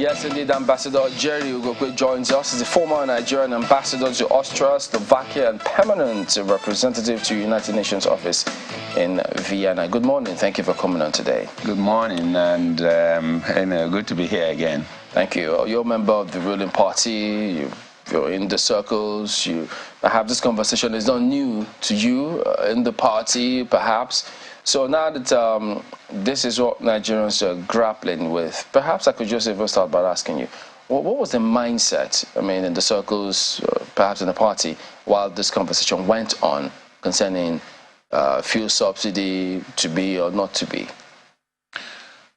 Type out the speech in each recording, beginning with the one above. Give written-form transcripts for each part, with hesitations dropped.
Yes, indeed, Ambassador Jerry Ugokwe joins us. He's the former Nigerian ambassador to Austria, Slovakia, and permanent representative to United Nations office in Vienna. Good morning. Thank you for coming on today. Good morning, and good to be here again. Thank you. You're a member of the ruling party. You're in the circles. Perhaps this conversation is not new to you in the party, perhaps. So now that this is what Nigerians are grappling with, perhaps I could just even start by asking you, what was the mindset, in the circles, perhaps in the party, while this conversation went on concerning fuel subsidy to be or not to be?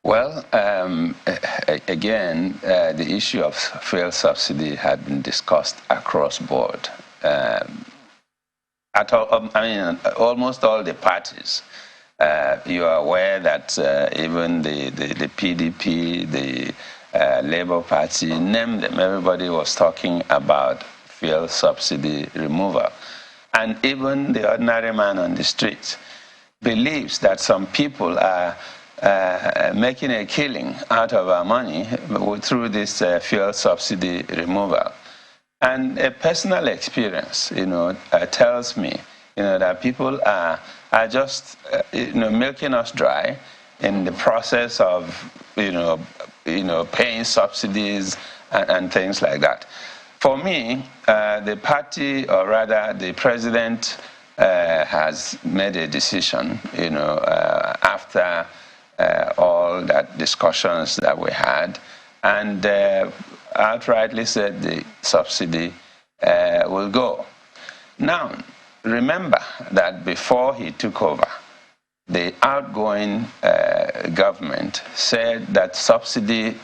Well, again, the issue of fuel subsidy had been discussed across board. Almost all the parties. You are aware that even the PDP, the Labour Party, name them, everybody was talking about fuel subsidy removal. And even the ordinary man on the street believes that some people are making a killing out of our money through this fuel subsidy removal. And a personal experience, tells me, that people are just, milking us dry in the process of, paying subsidies and things like that. For me, the party, or rather the president, has made a decision, after all that discussions that we had, and outrightly said the subsidy will go. Now, remember that before he took over, the outgoing government said that subsidy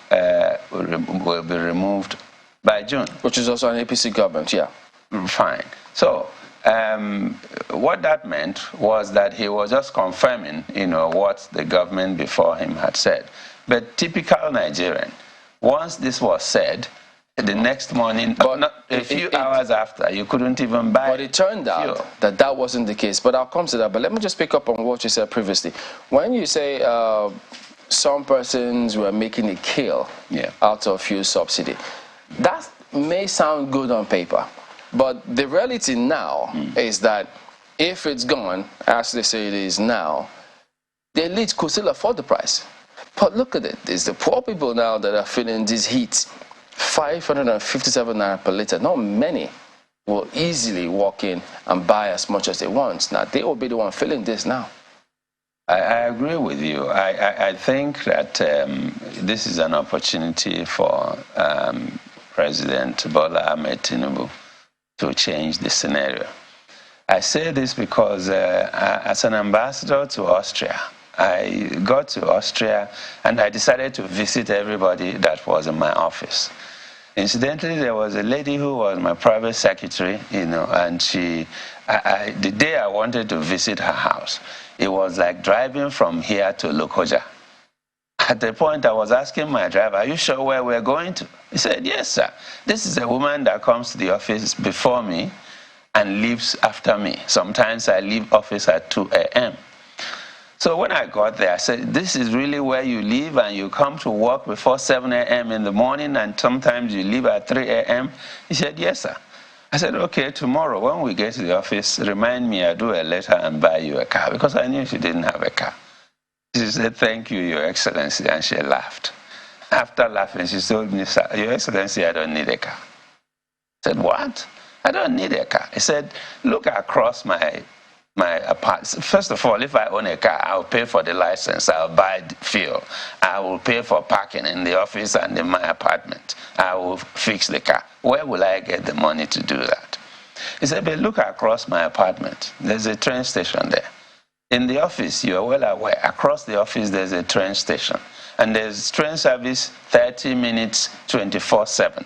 will be removed by June. Which is also an APC government, yeah. Fine. So what that meant was that he was just confirming, what the government before him had said. But typical Nigerian, once this was said, the next morning, a few hours after, you couldn't even buy. But it turned out that wasn't the case. But I'll come to that. But let me just pick up on what you said previously. When you say some persons were making a kill out of fuel subsidy, that may sound good on paper. But the reality now is that if it's gone, as they say it is now, the elite could still afford the price. But look at it. It's the poor people now that are feeling this heat. 557 naira per litre. Not many will easily walk in and buy as much as they want. Now, they will be the one feeling this now. I agree with you. I think that this is an opportunity for President Bola Ahmed Tinubu to change the scenario. I say this because as an ambassador to Austria, I got to Austria and I decided to visit everybody that was in my office. Incidentally, there was a lady who was my private secretary, and the day I wanted to visit her house, it was like driving from here to Lokoja. At the point, I was asking my driver, "Are you sure where we're going to?" He said, "Yes, sir. This is a woman that comes to the office before me and leaves after me. Sometimes I leave office at 2 a.m. So when I got there, I said, "This is really where you live and you come to work before 7 a.m. in the morning and sometimes you leave at 3 a.m. He said, "Yes, sir." I said, "Okay, tomorrow when we get to the office, remind me, I'll do a letter and buy you a car," because I knew she didn't have a car. She said, "Thank you, Your Excellency," and she laughed. After laughing, she told me, "Sir, Your Excellency, I don't need a car." I said, "What? I don't need a car." He said, "Look across my apartment. First of all, if I own a car, I'll pay for the license, I'll buy the fuel, I will pay for parking in the office and in my apartment, I will fix the car. Where will I get the money to do that?" He said, "But look across my apartment. There's a train station there. In the office, you are well aware, across the office there's a train station. And there's train service 30 minutes, 24/7.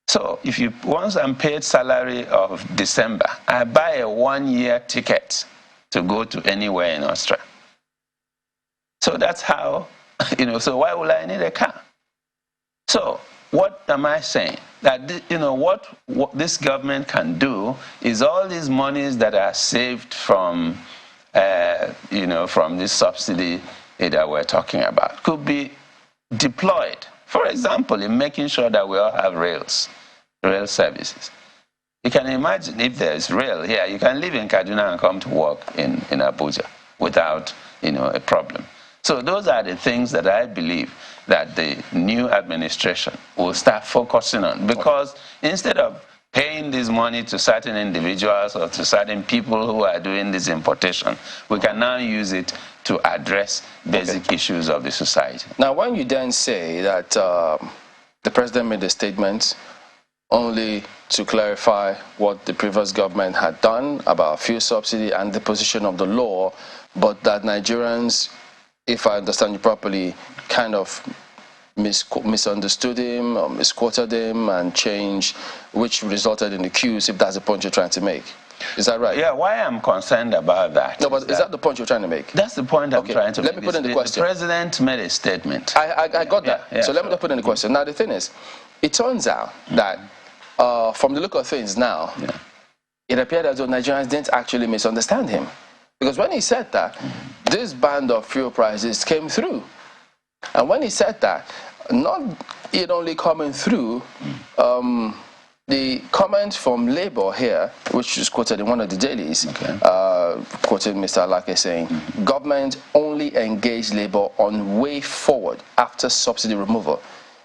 So if you once I'm paid salary of December, I buy a 1-year ticket to go to anywhere in Austria. So that's how, so why would I need a car?" So what am I saying? That, what this government can do is all these monies that are saved from, from this subsidy that we're talking about could be deployed For example, in making sure that we all have rail services. You can imagine if there's rail here, you can live in Kaduna and come to work in Abuja without, a problem. So those are the things that I believe that the new administration will start focusing on, because instead of paying this money to certain individuals or to certain people who are doing this importation, we can now use it to address basic issues of the society. Now, when you then say that the president made a statement only to clarify what the previous government had done about fuel subsidy and the position of the law, but that Nigerians, if I understand you properly, kind of misunderstood him or misquoted him and changed, which resulted in the queues, if that's the point you're trying to make. Is that right? Yeah, why I'm concerned about that. No, but is that the point you're trying to make? That's the point I'm trying to make. Let me put in the question. The president made a statement. I got that. Yeah, so let me just put in the question. Now, the thing is, it turns out that from the look of things now, it appeared as though Nigerians didn't actually misunderstand him. Because when he said that, this band of fuel prices came through. And when he said that, not it only coming through, the comment from Labour here, which is quoted in one of the dailies, quoting Mr. Alake saying, government only engaged Labour on way forward after subsidy removal.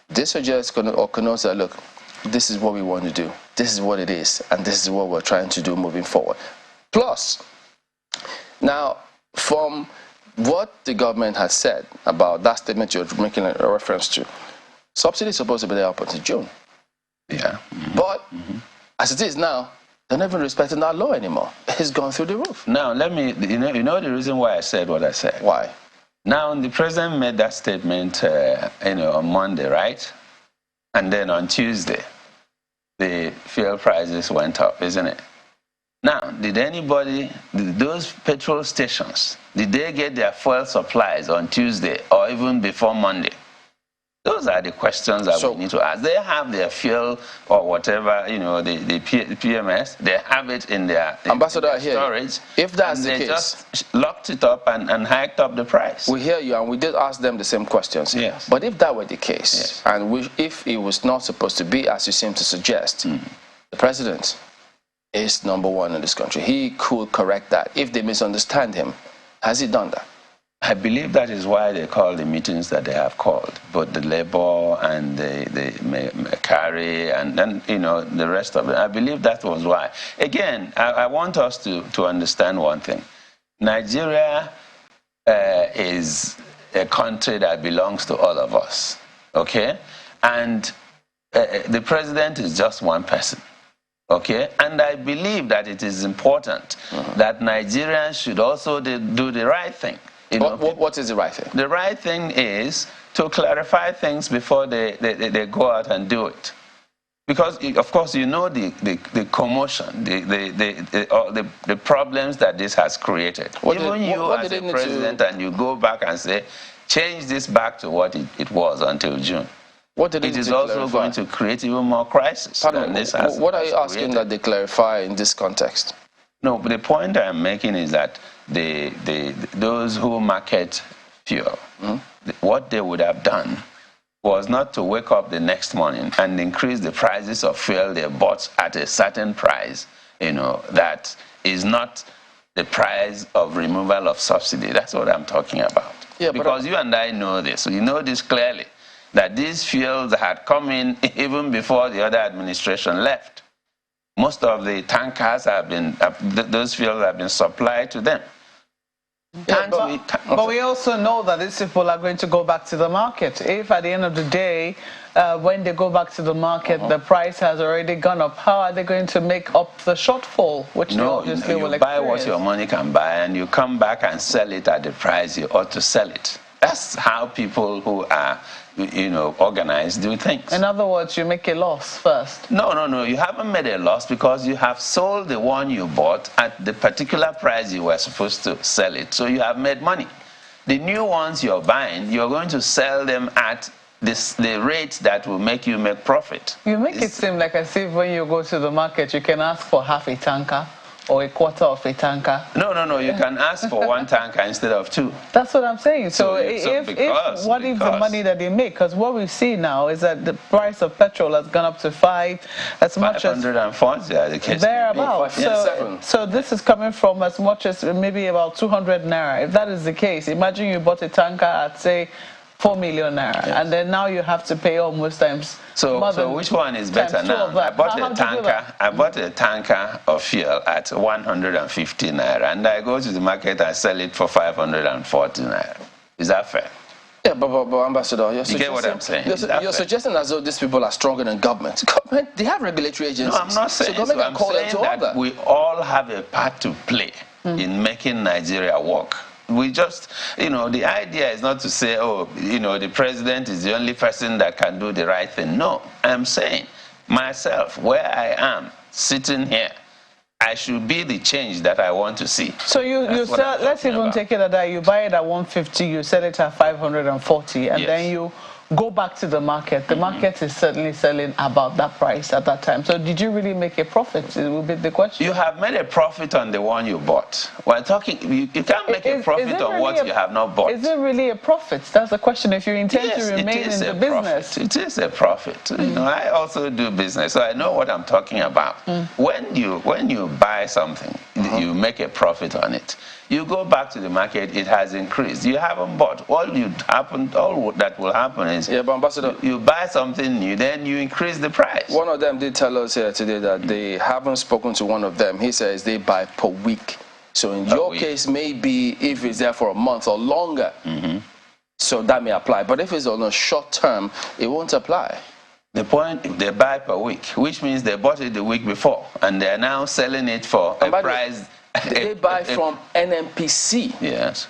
This suggests or connotes that, look, this is what we want to do, this is what it is, and this is what we're trying to do moving forward. Plus, now, from what the government has said about that statement you're making a reference to, subsidy is supposed to be there up until June. Yeah. But as it is now, they're not even respecting that law anymore. It's gone through the roof. Now, let me, you know the reason why I said what I said. Why? Now, the president made that statement, on Monday, right? And then on Tuesday, the fuel prices went up, isn't it? Now, did those petrol stations, did they get their fuel supplies on Tuesday or even before Monday? Those are the questions that we need to ask. They have their fuel or whatever, the PMS, they have it in their, storage. If that's the case, they just locked it up and hiked up the price. We hear you, and we did ask them the same questions. Yes. But if that were the case, and if it was not supposed to be, as you seem to suggest, the president is number one in this country. He could correct that. If they misunderstand him, has he done that? I believe that is why they call the meetings that they have called, both the Labour and the Carry and then, the rest of it. I believe that was why. Again, I want us to understand one thing. Nigeria is a country that belongs to all of us, okay? And the president is just one person. Okay, and I believe that it is important that Nigerians should also do the right thing. What is the right thing? The right thing is to clarify things before they go out and do it. Because, of course, the commotion, the problems that this has created. Even you as a president, and you go back and say, change this back to what it was until June. It is also going to create even more crisis. What are you asking that they clarify in this context? No, but the point I'm making is that those who market fuel, what they would have done was not to wake up the next morning and increase the prices of fuel they bought at a certain price, that is not the price of removal of subsidy. That's what I'm talking about. Yeah, because you and I know this. You know this clearly, that these fuels had come in even before the other administration left. Most of the tankers those fuels have been supplied to them. Yeah, but we also know that these people are going to go back to the market. If at the end of the day, when they go back to the market, the price has already gone up, how are they going to make up the shortfall, which they obviously will experience? You buy what your money can buy, and you come back and sell it at the price you ought to sell it. That's how people who are, organized do things. In other words, you make a loss first. No. You haven't made a loss because you have sold the one you bought at the particular price you were supposed to sell it. So you have made money. The new ones you're buying, you're going to sell them at the rate that will make you make profit. You make it seem like as if when you go to the market, you can ask for half a tanker or a quarter of a tanker? No. You can ask for one tanker instead of two. That's what I'm saying. So if the money that they make? Because what we see now is that the price of petrol has gone up to 5, as much as 540, the case thereabouts. So this is coming from as much as maybe about 200 naira. If that is the case, imagine you bought a tanker at, say, 4 million naira, and then now you have to pay almost times. So which one is better now? I bought a tanker of fuel at 150 naira, and I go to the market and sell it for 540 naira. Is that fair? Yeah, but Ambassador, you get what I'm saying? You're suggesting as though these people are stronger than government. Government, they have regulatory agencies. No, I'm not saying so. I'm saying that we all have a part to play in making Nigeria work. We just, the idea is not to say, the president is the only person that can do the right thing. No, I'm saying myself, where I am, sitting here, I should be the change that I want to see. So you sell, let's even take it that you buy it at 150, you sell it at 540, and then you go back to the market. The market is certainly selling about that price at that time. So did you really make a profit? It will be the question. You have made a profit on the one you bought. We're talking, you can't make a profit on what you have not bought. Is it really a profit? That's the question. If you intend to remain in the business. It is a profit. I also do business, so I know what I'm talking about. When you buy something, you make a profit on it. You go back to the market, it has increased. You haven't bought. All that will happen is but Ambassador, you buy something new, then you increase the price. One of them did tell us here today that they haven't spoken to one of them. He says they buy per week. So in your case, maybe if it's there for a month or longer, so that may apply. But if it's on a short term, it won't apply. The point, they buy per week, which means they bought it the week before, and they're now selling it for a price. They buy from NNPC,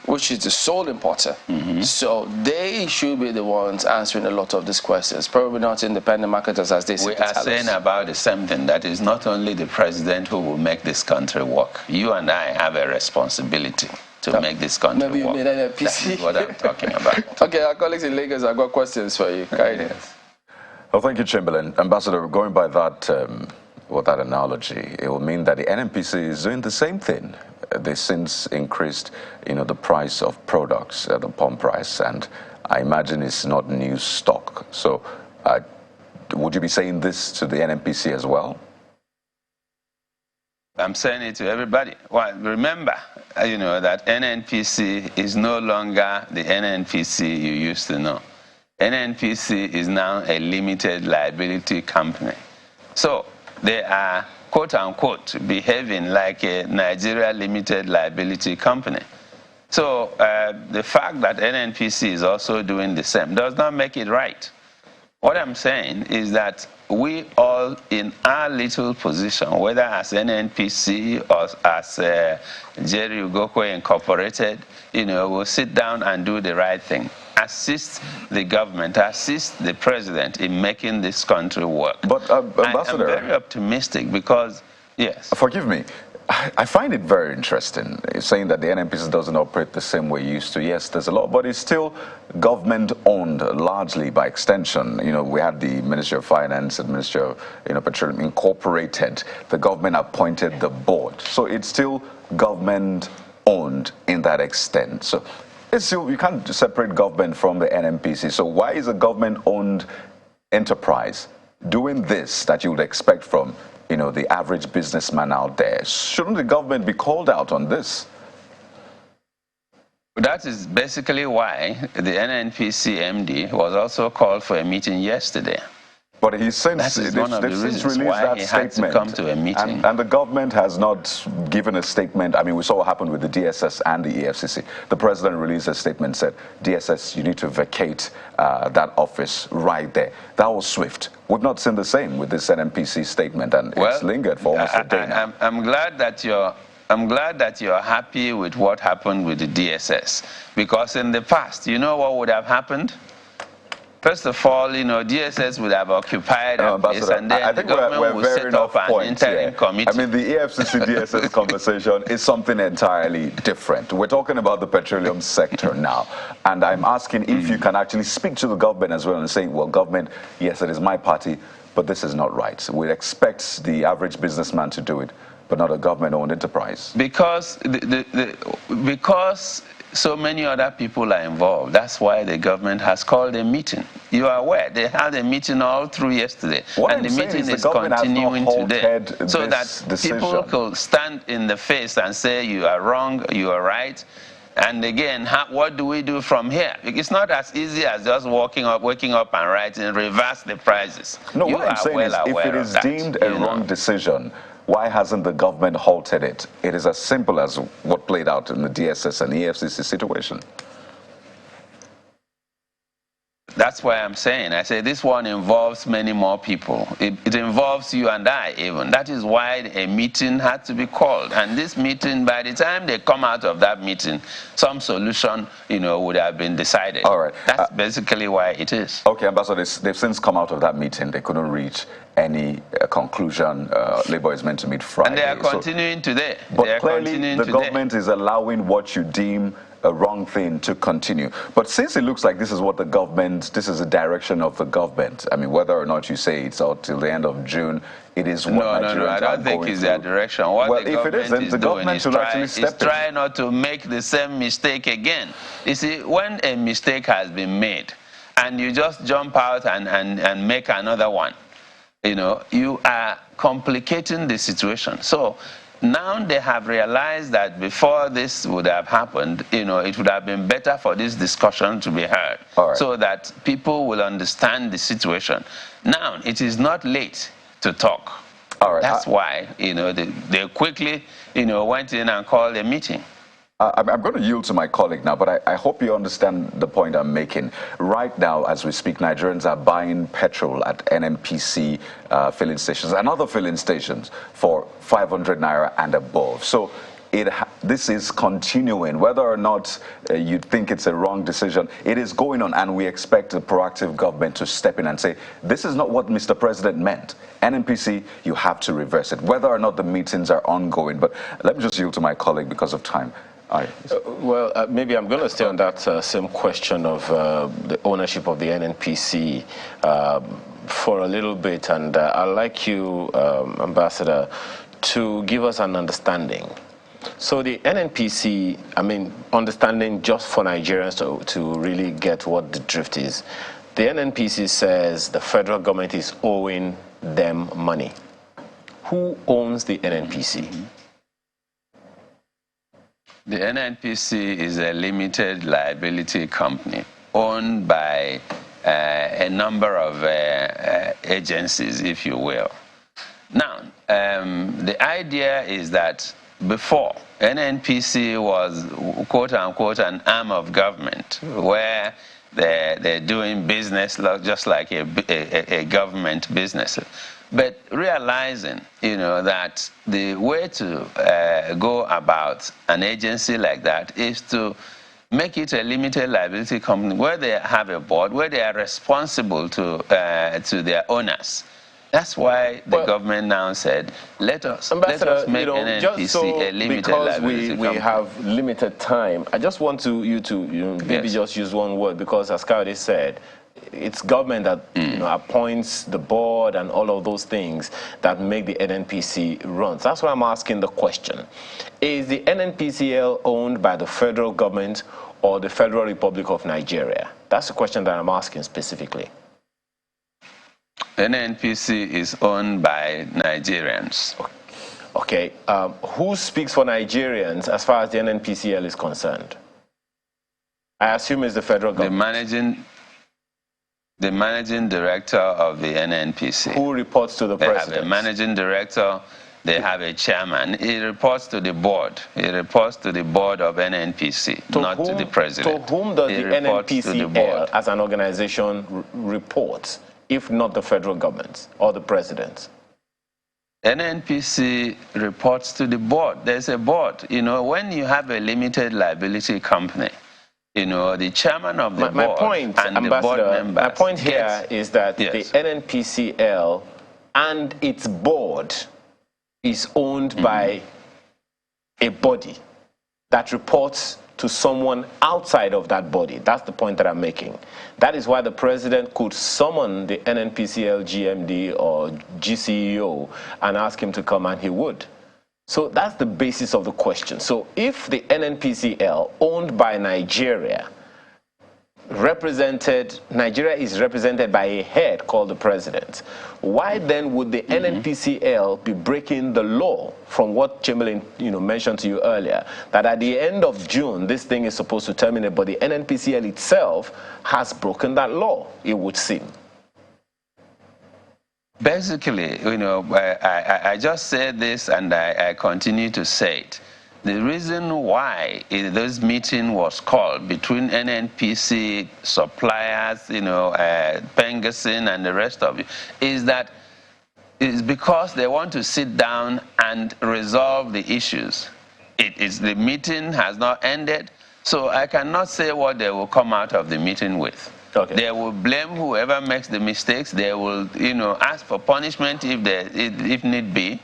which is the sole importer. So they should be the ones answering a lot of these questions. Probably not independent marketers as they say. We are saying about the same thing. That is not only the president who will make this country work. You and I have a responsibility to make this country work. Maybe you made NNPC. That's what I'm talking about. Okay, our colleagues in Lagos, I've got questions for you. Well, thank you, Chamberlain. Ambassador, going by that with that analogy, it will mean that the NNPC is doing the same thing. They since increased, the price of products, the pump price, and I imagine it's not new stock. So, would you be saying this to the NNPC as well? I'm saying it to everybody. Well, remember, that NNPC is no longer the NNPC you used to know. NNPC is now a limited liability company. So, they are, quote unquote, behaving like a Nigeria limited liability company. So the fact that NNPC is also doing the same does not make it right. What I'm saying is that we all, in our little position, whether as NNPC or as Jerry Ugokwe Incorporated, will sit down and do the right thing. Assist the government, assist the president in making this country work. But Ambassador, I'm very optimistic because, forgive me, I find it very interesting saying that the NNPC doesn't operate the same way it used to. Yes, there's a lot, but it's still government-owned largely by extension. We had the Ministry of Finance and Ministry of Petroleum incorporated. The government appointed the board, so it's still government-owned in that extent. So. You can't separate government from the NNPC. So why is a government-owned enterprise doing this that you would expect from, the average businessman out there? Shouldn't the government be called out on this? That is basically why the NNPC MD was also called for a meeting yesterday. But he since released that statement, come to a meeting. And the government has not given a statement. I mean, we saw what happened with the DSS and the EFCC. The president released a statement, said, DSS, you need to vacate that office right there. That was swift. We've not seen the same with this NNPC statement, and it's lingered for almost a day now. I'm glad that you're happy with what happened with the DSS, because in the past, what would have happened? First of all, DSS would have occupied a place, and then the government would set up an interim committee. I mean, the EFCC DSS conversation is something entirely different. We're talking about the petroleum sector now, and I'm asking if you can actually speak to the government as well and say, well, government, yes, it is my party, but this is not right. We expect the average businessman to do it. but not a government-owned enterprise? Because because so many other people are involved. That's why the government has called a meeting. You are aware they had a meeting all through yesterday, and the meeting is continuing today, so that people could stand in the face and say you are wrong, you are right. And again, what do we do from here? It's not as easy as just waking up and writing, reverse the prices. No, what I'm saying is, if it is deemed a wrong decision, why hasn't the government halted it? It is as simple as what played out in the DSS and EFCC situation. That's why I'm saying, I say this one involves many more people. It involves you and I even. That is why a meeting had to be called. And this meeting, by the time they come out of that meeting, some solution, would have been decided. All right. That's basically why it is. Okay, Ambassador, they've since come out of that meeting. They couldn't reach any conclusion. Labour is meant to meet Friday. And they are continuing today. But clearly, the government is allowing what you deem a wrong thing to continue. But since it looks like this is what the government, this is the direction of the government, I mean, whether or not you say it's out till the end of June, it is what Nigerians No, I don't think it's their direction. What the government is doing is try not to make the same mistake again. You see, when a mistake has been made and you just jump out and make another one, you are complicating the situation. So now they have realized that before this would have happened, it would have been better for this discussion to be heard, so that people will understand the situation. Now, it is not late to talk. All right. That's why, they quickly, went in and called a meeting. I'm going to yield to my colleague now, but I hope you understand the point I'm making. Right now, as we speak, Nigerians are buying petrol at NNPC filling stations and other filling stations for 500 naira and above. So this is continuing. Whether or not you think it's a wrong decision, it is going on, and we expect a proactive government to step in and say, this is not what Mr. President meant. NNPC, you have to reverse it, whether or not the meetings are ongoing. But let me just yield to my colleague because of time. Maybe I'm going to stay on that same question of the ownership of the NNPC for a little bit, and I'd like you, Ambassador, to give us an understanding. So the NNPC, understanding just for Nigerians to really get what the drift is, the NNPC says the federal government is owing them money. Who owns the NNPC? The NNPC is a limited liability company owned by a number of agencies, if you will. Now, the idea is that before, NNPC was, quote-unquote, an arm of government, where they're doing business just like a government business. But realizing, that the way to go about an agency like that is to make it a limited liability company where they have a board, where they are responsible to their owners. That's why the government now said, let us make NNPC a limited liability company. Because we have limited time, I just want you to maybe just use one word, because as Kayode said, it's government that appoints the board and all of those things that make the NNPC run. So that's why I'm asking the question. Is the NNPCL owned by the federal government or the Federal Republic of Nigeria? That's the question that I'm asking specifically. NNPC is owned by Nigerians. Okay. Who speaks for Nigerians as far as the NNPCL is concerned? I assume it's the federal government. The managing director of the NNPC. Who reports to the president? They have a managing director, they have a chairman. He reports to the board. He reports to the board of NNPC, not to the president. To whom does the NNPCL as an organization report, if not the federal government or the president? NNPC reports to the board. There's a board. When you have a limited liability company, the chairman of the board and the board members. My point here is that the NNPCL and its board is owned by a body that reports to someone outside of that body. That's the point that I'm making. That is why the president could summon the NNPCL GMD or GCEO and ask him to come, and he would. So that's the basis of the question. So if the NNPCL, owned by Nigeria, Nigeria is represented by a head called the president, why then would the NNPCL be breaking the law, from what Chamberlain mentioned to you earlier, that at the end of June this thing is supposed to terminate, but the NNPCL itself has broken that law, it would seem? Basically, I just said this and I continue to say it. The reason why this meeting was called between NNPC, suppliers, Pengasin and the rest of it, is because they want to sit down and resolve the issues. The meeting has not ended, so I cannot say what they will come out of the meeting with. Okay. They will blame whoever makes the mistakes. They will, ask for punishment if need be.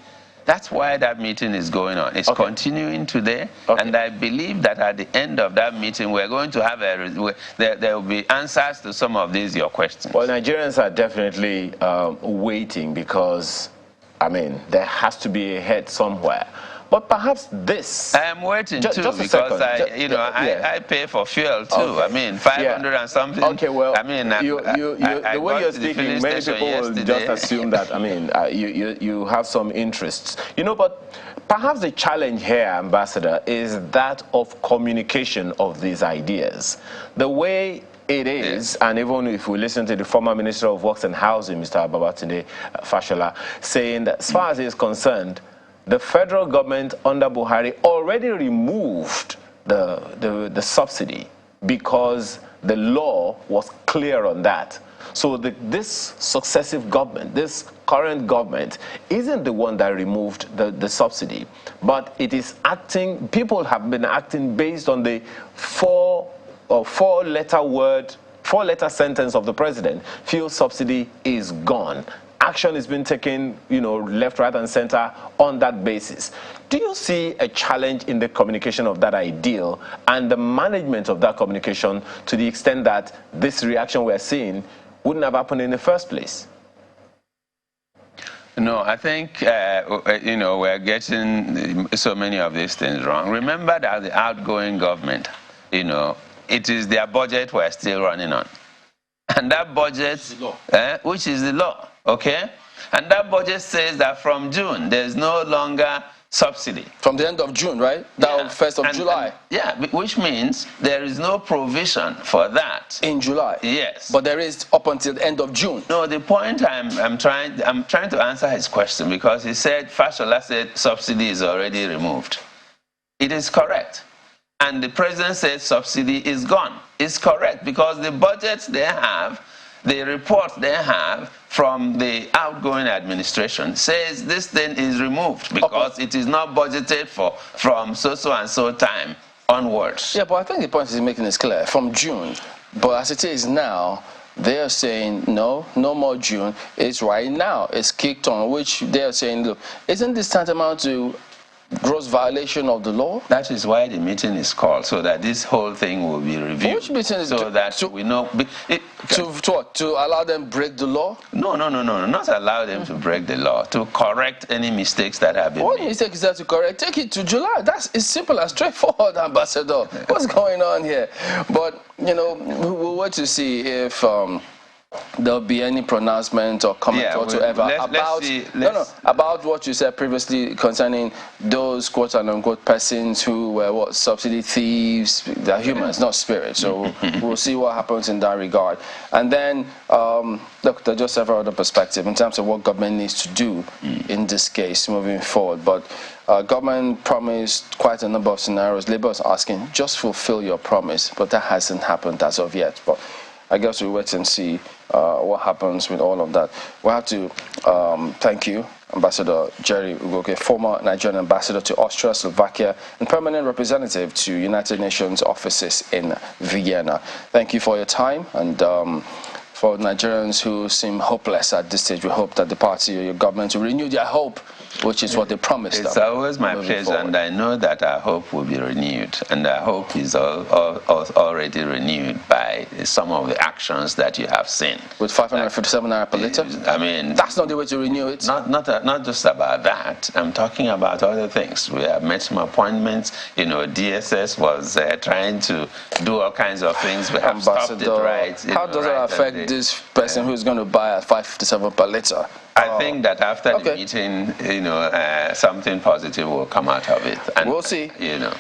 That's why that meeting is going on. It's continuing today, and I believe that at the end of that meeting, we're going to have there will be answers to some of your questions. Well, Nigerians are definitely waiting, because, there has to be a head somewhere. But perhaps this... I am waiting too, because I pay for fuel too. Okay. 500 and something. Okay, well, the way you're speaking, many people will just assume that, you have some interests. But perhaps the challenge here, Ambassador, is that of communication of these ideas. The way it is, and even if we listen to the former Minister of Works and Housing, Mr. Babatunde Fashola, saying that as far as he is concerned, the federal government under Buhari already removed the subsidy because the law was clear on that. So this successive government, this current government, isn't the one that removed the subsidy, but it is acting, people have been acting based on the four-letter sentence of the president. Fuel subsidy is gone. Action is being taken, left, right, and center on that basis. Do you see a challenge in the communication of that ideal and the management of that communication, to the extent that this reaction we're seeing wouldn't have happened in the first place? No, I think, we're getting so many of these things wrong. Remember that the outgoing government, it is their budget we're still running on. And that budget, which is the law. Okay? And that budget says that from June, there's no longer subsidy. From the end of June, right? That 1st of July. Which means there is no provision for that. In July? Yes. But there is up until the end of June. No, the point I'm trying to answer his question, because he said, Fashola said subsidy is already removed. It is correct. And the president said subsidy is gone. It's correct, because the budgets they have, the report they have from the outgoing administration says this thing is removed because it is not budgeted for from so and so time onwards. Yeah, but I think the point he's making is clear. From June, but as it is now, they are saying no more June. It's right now. It's kicked on, which they are saying, look, isn't this tantamount to gross violation of the law? That is why the meeting is called, so that this whole thing will be reviewed. Which meeting is so that we know? To allow them break the law? No, not allow them to break the law. To correct any mistakes that have been made. What mistake is that to correct? Take it to July. That's as simple and straightforward, Ambassador. What's going on here? But we'll wait to see if there'll be any pronouncement or comment whatsoever about what you said previously concerning those quote-unquote persons who were subsidy thieves. They're humans, not spirits. So we'll see what happens in that regard. And then, look, there's just several other perspectives in terms of what government needs to do in this case moving forward. But government promised quite a number of scenarios. Labour is asking, just fulfill your promise, but that hasn't happened as of yet. But I guess we'll wait and see what happens with all of that. We have to thank you, Ambassador Jerry Ugokwe, former Nigerian ambassador to Austria, Slovakia, and permanent representative to United Nations offices in Vienna. Thank you for your time and for Nigerians who seem hopeless at this stage. We hope that the party or your government will renew their hope, which is what they promised. It's always my pleasure, and I know that our hope will be renewed, and our hope is already renewed by some of the actions that you have seen. With 557 naira per litre? I mean, that's not the way to renew it. Not just about that. I'm talking about other things. We have made some appointments. You know, DSS was trying to do all kinds of things. We have stopped it, right? How does it affect this person who's going to buy at 557 per litre? I think that after the meeting, you know, something positive will come out of it. And, we'll see. You know.